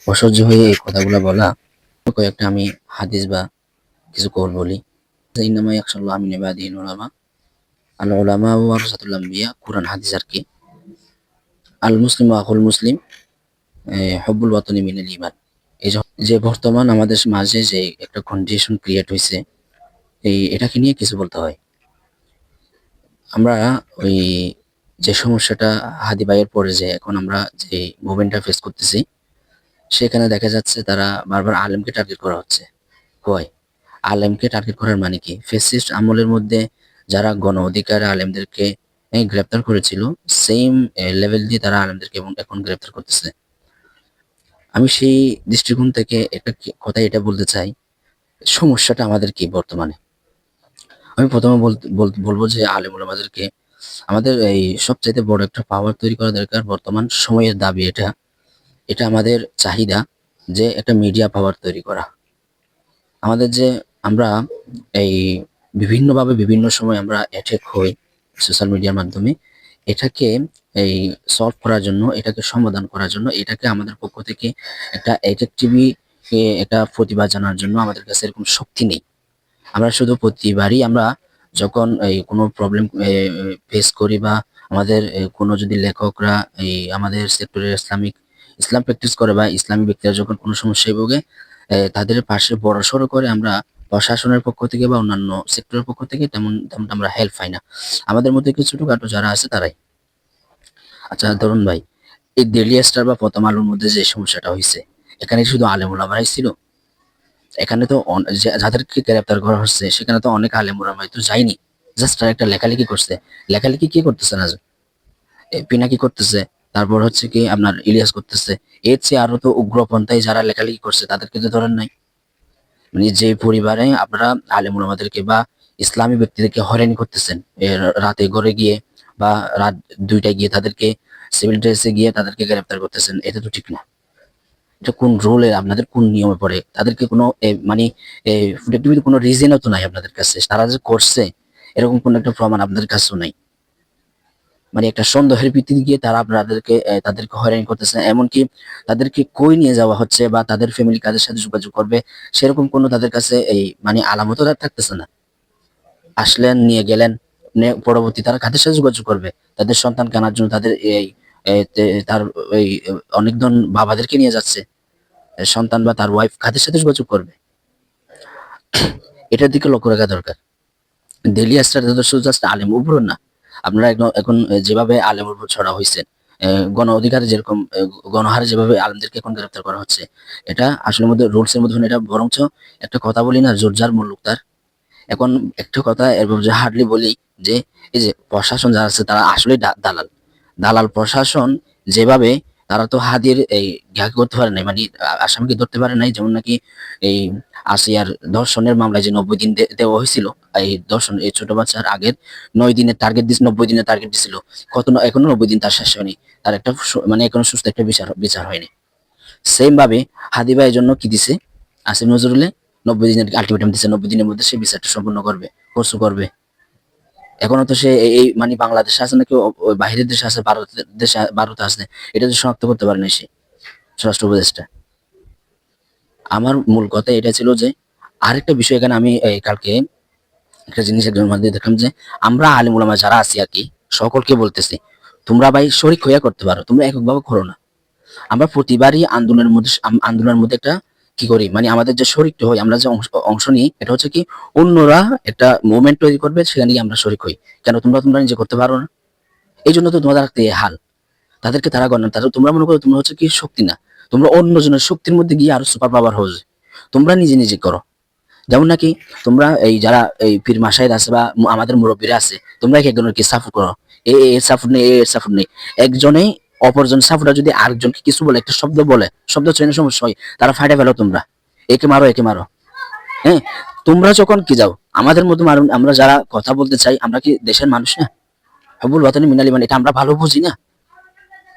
অসহ্য হয়ে এই কথাগুলো বলা। কয়েকটা আমি হাদিস বা কিছু কৌল বলি। ইন্নামা ইয়াখশাল্লাহ মিন ইবাদিহিল উলামা। আল উলামা ওয়ারাসাতুল আম্বিয়া, কুরআন হাদিস আর কি। আল মুসলিম আখুল মুসলিম, হব্বুল ওয়াতনি মিনাল ঈমান। এই যে বর্তমান আমাদের মাঝে যে একটা কন্ডিশন ক্রিয়েট হয়েছে, এটাকে নিয়ে কিছু বলতে হয়। আমরা ওই যে সমস্যাটা হাদি ভাইয়ের পরে যে এখন আমরা যে মুভমেন্টটা ফেস করতেছি, সেখানে দেখা যাচ্ছে তারা বারবার আলেমকে টার্গেট করা হচ্ছে। হয় আলেমকে টার্গেট করার মানে কি? ফ্যাসিস্ট আমলের মধ্যে যারা গণ অধিকার আলেমদেরকে গ্রেপ্তার করেছিল, সেম লেভেল দিয়ে তারা আলেমদেরকে এবং এখন গ্রেপ্তার করতেছে। আমি সেই দৃষ্টিকোণ থেকে একটা কথা এটা বলতে চাই, সমস্যাটা আমাদের কি বর্তমানে। আমি প্রথমে বলবো যে আলেম ওলামাদেরকে আমাদের এই সবচাইতে বড় একটা পাওয়ার তৈরি করা দরকার। বর্তমান সময়ের দাবি এটা, এটা আমাদের চাহিদা, যে একটা মিডিয়া পাওয়ার তৈরি করা। আমাদের যে আমরা এই বিভিন্নভাবে বিভিন্ন সময় আমরা অ্যাটাক হই সোশ্যাল মিডিয়ার মাধ্যমে, এটাকে এই সলভ করার জন্য, এটাকে সমাধান করার জন্য, এটাকে আমাদের পক্ষ থেকে একটা অ্যাট্রাকটিভি একটা প্রতিবাদ জানার জন্য আমাদের কাছে এরকম শক্তি নেই। আমরা শুধু প্রতিবারই আমরা যখন এই কোনো প্রবলেম ফেস করি, বা আমাদের কোনো যদি লেখকরা এই আমাদের সেক্টরে ইসলাম প্র্যাকটিস করে বা ইসলামী ব্যক্তিরা যখন কোনো সমস্যায় ভোগে, তাদের পাশে বড়সড় করে আমরা প্রশাসনের পক্ষ থেকে বা অন্যান্য সেক্টরের পক্ষ থেকে তেমনটা আমরা হেল্প পাই না। আমাদের মধ্যে কিছু ছোটখাটো যারা আছে তারাই। আচ্ছা ধরুন ভাই, এই ডেইলি স্টার বা প্রথম আলোর মধ্যে যে সমস্যাটা হয়েছে, এখানে শুধু আলেম ওলামারাই ছিল? এখানে তো যাদেরকে গ্রেপ্তার করা হচ্ছে সেখানে তো অনেক আলেম ওলামাই তো যায়নি, জাস্ট তারা একটা লেখালেখি করছে। লেখালেখি কি করতেছে না, পিনাকি করতেছে, তারপর হচ্ছে কি আপনার ইলিয়াস করতেছে। এর চেয়ে আরো তো উগ্রপন্থায় যারা লেখালেখি করছে তাদেরকে তো ধরেন নাই। মানে যে পরিবারে আপনারা আলেম ওলামাদেরকে বা ইসলামী ব্যক্তিদেরকে হয়রানি করতেছেন, রাতে ঘরে গিয়ে বা রাত 2টায় গিয়ে তাদেরকে সিভিল ড্রেসে গিয়ে তাদেরকে গ্রেপ্তার করতেছেন, এটা তো ঠিক না। এটা কোন রুলে, আপনাদের কোন নিয়মে পড়ে? তাদেরকে কোনো মানে পৃথিবীতে কোনো রিজনও তো নাই আপনাদের কাছে, তারা যে করছে এরকম কোন একটা প্রমাণ আপনাদের কাছেও নাই। মানে একটা সন্দেহের ভিত্তিতে গিয়ে তারা আপনাদেরকে তাদেরকে হয়রানি করতেছে। এমনকি তাদেরকে কই নিয়ে যাওয়া হচ্ছে বা তাদের ফ্যামিলি কাদের সাথে যোগাযোগ করবে, সেরকম কোনো তাদের কাছে মানে আলামতও থাকতেছে না। আসলেন, নিয়ে গেলেন, পরবর্তী তারা কাদের সাথে যোগাযোগ করবে? তাদের সন্তান কেনার জন্য তাদের তার এই অনেকজন বাবাদেরকে নিয়ে যাচ্ছে, সন্তান বা তার ওয়াইফ কাদের সাথে যোগাযোগ করবে? এটার দিকে লক্ষ্য রাখা দরকার। ডেইলি স্টার শুধু জাস্ট আলেম উপর না, আপনারা এখন যেভাবে আলেমের উপর ছড়া হয়েছে, গণ অধিকারে যেরকম গণহারে যেভাবে আলেমদেরকে এখন গ্রেপ্তার করা হচ্ছে, এটা আসলে মধ্যে রুলস এর মধ্যে এটা বরঞ্চ একটা কথা বলি না, জোর যার মুল্লুক তার। এখন একটা কথা এরকম যে হার্ডলি বলি, যে এই যে প্রশাসন যারা আছে তারা আসলে দালাল। দালাল প্রশাসন যেভাবে, তারা তো হাদির এই ঘাকি করতে পারে নাই, মানে আসামিকে ধরতে পারে নাই। যেমন নাকি এই আসিয়ার ধর্ষণের মামলায় যে 90 দিন দেওয়া হয়েছিল, এই ধর্ষণ এই ছোট বাচ্চার আগের 9 দিনের টার্গেট দিচ্ছে, 90 দিনের টার্গেট দিছিল। এখনো 90 দিন তার শেষ হয়নি, তার একটা মানে এখনো সুস্থ একটা বিচার হয়নি। সেম ভাবে হাদি ভাইয়ের জন্য কি দিছে আসিফ নজরুলে? 90 দিনের আলটিমেটাম দিচ্ছে, 90 দিনের মধ্যে সে বিচারটা সম্পূর্ণ করবে, করবে। এখনো তো সে এই মানে বাংলাদেশে আছে নাকি ওই বাহিরের দেশে আছে, ভারতে আছে, এটা তো শনাক্ত করতে পারে না সে, স্বরাষ্ট্র উপদেষ্টা। আমার মূল কথা এটা ছিল যে আরেকটা বিষয় এখানে আমি কালকে একটা জিনিস একজনের মধ্যে দেখলাম, যে আমরা আলিম ওলামা যারা আছি আর কি, সকলকে বলতেছি, তোমরা ভাই শরিক হইয়া করতে পারো, তোমরা এককভাবে করো না। আমরা প্রতিবারই আন্দোলনের মধ্যে একটা কি করি, মানে আমাদের যে শরিকটা হই, আমরা যে অংশ নিই, এটা হচ্ছে কি অন্যরা একটা মুভমেন্ট তৈরি করবে, সেখানে গিয়ে আমরা শরিক হই। কেন তোমরা নিজে করতে পারো না? এই জন্য তো তোমাদের এই হাল। তাদেরকে তারা গণনা, তারা তোমরা মনে করো তোমরা হচ্ছে কি শক্তি না, তোমরা অন্যজনের শক্তির মধ্যে গিয়ে আরো সুপার পাওয়ার হচ্ছে। তোমরা নিজে নিজে করো। যেমন নাকি তোমরা এই যারা এই পীর মাসায়ের আছে বা আমাদের মুরব্বীরা আছে, তোমরা এক একজনের কি সাপোর্ট করো, এর সাপোর্ট নেই, এর সাপোর্ট নেই। একজনেই অপরজন সাপোর্টার যদি আরেকজনকে কিছু বলে, একটা শব্দ বলে, শব্দ চেনে সমস্যা হয়, তারা ফাইটে ফেলো, তোমরা একে মারো, একে মারো। হ্যাঁ, তোমরা যখন কি যাও আমাদের মতো আমরা যারা কথা বলতে চাই, আমরা কি দেশের মানুষ না? হবুল ওয়াতানি মিনাল ঈমান, এটা আমরা ভালো বুঝি না?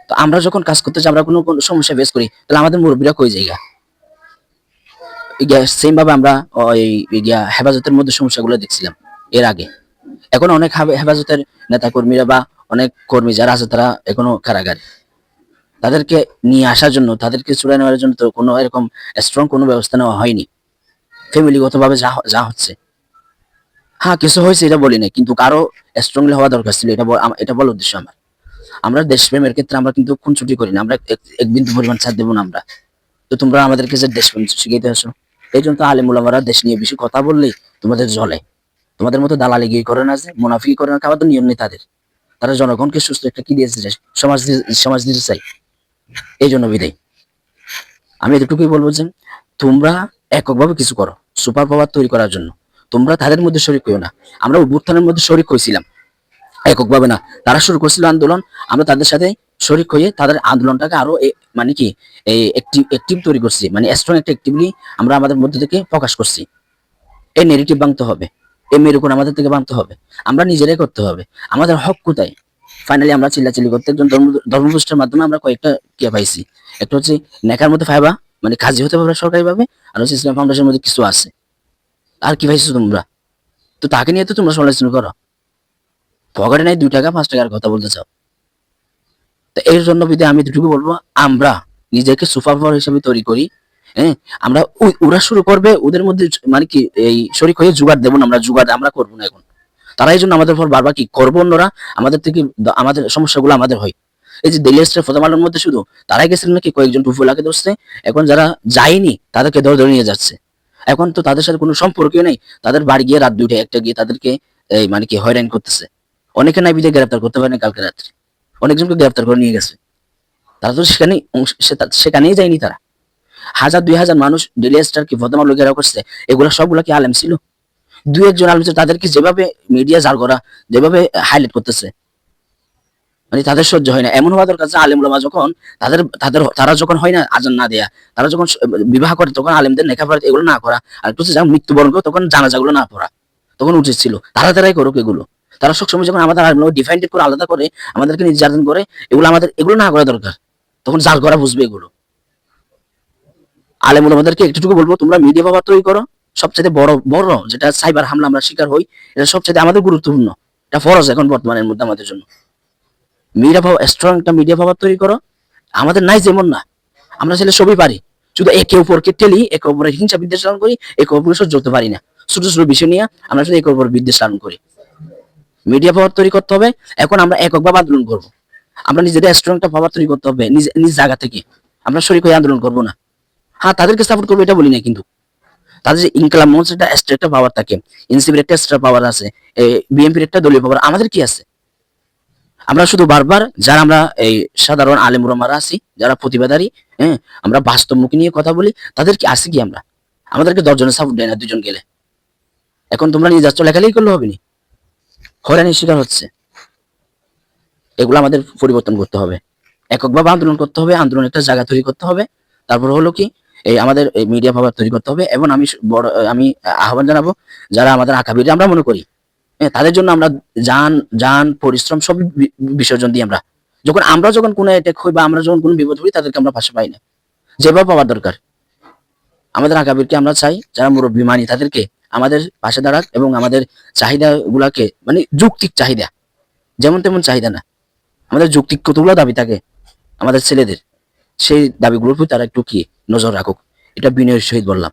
তো আমরা যখন কাজ করতে চাই, আমরা কোনো সমস্যা ফেস করি, তাহলে আমাদের মুরব্বীরা কই জায়গা? সেম ভাবে আমরা ওই হেফাজতের মধ্যে সমস্যাগুলো দেখছিলাম এর আগে। এখন অনেক হেফাজতের নেতা কর্মীরা বা অনেক কর্মী যারা আছে তারা এখনো কারাগারে। তাদেরকে নিয়ে আসার জন্য, তাদেরকে চুড়াই নেওয়ার জন্য তো কোনো এরকম স্ট্রং কোনো ব্যবস্থা নেওয়া হয়নি। ফ্যামিলিগতভাবে যা যা হচ্ছে, হ্যাঁ কিছু হয়েছে এটা বলি না, কিন্তু কারো স্ট্রংলি হওয়া দরকার ছিল, এটা বলার উদ্দেশ্য আমার। আমরা দেশপ্রেমের ক্ষেত্রে আমরা কিন্তু খুনসুটি করি না, আমরা এক বিন্দু পরিমাণ ছাড় দেবো না আমরা। তো তোমরা আমাদেরকে যে দেশপ্রেম শিখাইতে আসো, এই জন্য তো আলেম ওলামারা দেশ নিয়ে বেশি কথা বললেই তোমাদের জ্বলে। তোমাদের মতো দালালি গিয়ে করে না, যে মুনাফিকি করে না, খাওয়ার তো নিয়ম নেই তাদের। তারা জনগণকে সুস্থ একটা কি দিয়েছে, সমাজ দিতে চাই। এই জন্য বিদায় আমি এতটুকুই বলবো যে তোমরা এককভাবে কিছু করো সুপার পাওয়ার তৈরি করার জন্য। তোমরা তাদের মধ্যে শরিক হইও না। আমরা অভ্যুত্থানের মধ্যে শরিক হয়েছিলাম, এককভাবে না। তারা শুরু করছিল আন্দোলন, আমরা তাদের সাথে শরিক হয়ে তাদের আন্দোলনটাকে আরো মানে কি এই একটিভ তৈরি করছি, মানে স্ট্রং একটা অ্যাক্টিভলি আমরা আমাদের মধ্যে থেকে প্রকাশ করছি। এই নেগেটিভ ভাঙতে হবে, এই মেরুকোণ আমাদের থেকে ভাঙতে হবে, আমরা নিজেরাই করতে হবে। আমাদের হক কোথায়? ফাইনালি আমরা চিল্লাচিল্লি করতে একজন ধর্মপুষ্টের মাধ্যমে আমরা কয়েকটা পাইছি। একটা হচ্ছে নেকার মধ্যে ফাইবা, মানে কাজী হতে পারবে সরকারি ভাবে, আর হচ্ছে ইসলাম ফাউন্ডেশনের মধ্যে কিছু আছে। আর কি পাইছো তোমরা? তো তাকে নিয়ে তো তোমরা সমালোচনা করো, পকেটে নাই 2 টাকা 5 টাকার কথা বলতে চাও। তো এর জন্য যদি আমি দুটুকু বলবো, আমরা নিজেকে সুপার পাওয়ার হিসেবে তৈরি করি। হ্যাঁ, আমরা ওরা শুরু করবে, ওদের মধ্যে মানে কি এই শরিক হয়ে জুগাড় দেবো না, আমরা জুগাড় আমরা করবো না এখন। তারা এই জন্য আমাদের উপর বারবার কি করবো, অন্যরা আমাদের থেকে আমাদের সমস্যাগুলো আমাদের হয়। এই যে ডেইলি স্টার প্রথম আলোর মধ্যে শুধু তারাই গেছিলেন নাকি কয়েকজন টুফুলাকে ধরছে, এখন যারা যায়নি তাদেরকে ধরে ধরে নিয়ে যাচ্ছে। এখন তো তাদের সাথে কোনো সম্পর্কই নেই, তাদের বাড়ি গিয়ে রাত 2টা 1টা গিয়ে তাদেরকে এই মানে কি হয়রান করতেছে। অনেকে নাই বিদে গ্রেফতার করতে পারেনি কালকে রাত্রে, অনেকজনকে গ্রেফতার করে নিয়ে গেছে। তারা তো সেখানেই যায়নি। তারা 1000 2000 মানুষ ডেইলি স্টার কি প্রথম আলো ঘেরাও করছে, এগুলা সবগুলা কি আলেম ছিল? 2 1 জন আলেম ছিল, তাদেরকে যেভাবে মিডিয়া জাল করা, যেভাবে হাইলাইট করতেছে, মানে তাদের সহ্য হয় না। এমন হওয়া দরকার যে আলেম ওলামা যখন তারা যখন হয় না আজান না দেয়া, তারা যখন বিবাহ করে তখন আলেমদের লেখাপড়া এগুলো না করা, আর একটু যখন মৃত্যুবরণ করে তখন জানাজাগুলো না পড়া, তখন উচিত ছিল তারাই করুক এগুলো। তারা সবসময় যখন আমাদের আলেম ডিফাইন্ড করে আলাদা করে আমাদেরকে নির্যাতন করে, এগুলো না করা দরকার। তখন জাল করা বুঝবে এগুলো। আলেম ওলামাদেরকে একটুটুকু বলবো, তোমরা মিডিয়া পাওয়ার তৈরি করো। সবচেয়ে বড় বড় যেটা সাইবার হামলা আমরা শিকার হই, এটা সবচেয়ে আমাদের গুরুত্বপূর্ণ, এটা ফরজ এখন বর্তমানের মধ্যে আমাদের জন্য। মিডিয়া পাওয়ার স্ট্রং একটা মিডিয়া পাওয়ার তৈরি করো। আমাদের নাই যেমন না, আমরা ছেলে সবই পারি, শুধু একে অপরকে ঠেলি, একে অপরের হিংসা বিদ্বেষ লালন করি, একে অপরকে সহ্য করতে পারি না। ছোট ছোট বিষয় নিয়ে আমরা শুধু একে অপর বিদ্বেষ লালন করি। মিডিয়া পাওয়ার তৈরি করতে হবে। এখন আমরা এককভাবে আন্দোলন করব। আমরা নিজেদের স্ট্রং একটা পাওয়ার তৈরি করতে হবে নিজ জায়গা থেকে। আমরা শরীর হয়ে আন্দোলন করব না। হ্যাঁ, তাদেরকে সাপোর্ট করবো এটা বলি না, কিন্তু তাদের যে ইনকালাম মঞ্চ একটা এক্সট্রা একটা পাওয়ার থাকে, এনসিপির একটা এক্সট্রা পাওয়ার আছে, বিএনপির একটা দলীয় পাওয়ার, আমাদের কি আছে? আমরা শুধু বারবার যারা আমরা এই সাধারণ আলেম ওলামারা আছি, যারা প্রতিবাদারী, হ্যাঁ, আমরা বাস্তবমুখী নিয়ে কথা বলি, তাদের কি আছে কি? আমাদেরকে 10 জনের সাপোর্ট দেয় না 2 জন গেলে। এখন তোমরা নিয়ে যাচ্ছ, লেখালেখি করলে হবে না, হয়রানির শিকার হচ্ছে। এগুলো আমাদের পরিবর্তন করতে হবে, এককভাবে আন্দোলন করতে হবে, আন্দোলন একটা জায়গা তৈরি করতে হবে। তারপর হলো কি এই আমাদের মিডিয়া পাওয়ার তৈরি করতে হবে। এবং আমি আহ্বান জানাবো, যারা আমাদের আকাবির আমরা মনে করি, হ্যাঁ, তাদের জন্য আমরা জান পরিশ্রম সব বিসর্জন দিই। যখন কোনো অ্যাটাক হই বা আমরা যখন কোনো বিপদ হই, তাদেরকে আমরা পাশে পাই না, যেভাবে পাওয়ার দরকার। আমাদের আকাবিরকে আমরা চাই, যারা মুরব্বী মানি তাদেরকে আমাদের পাশে দাঁড়াক, এবং আমাদের চাহিদা গুলাকে, মানে যৌক্তিক চাহিদা, যেমন তেমন চাহিদা না, আমাদের যৌক্তিক কতগুলো দাবি থাকে আমাদের ছেলেদের, সেই দাবিগুলোর প্রতি তারা একটু কি নজর রাখুক। এটা বিনয়ের সহিত বললাম।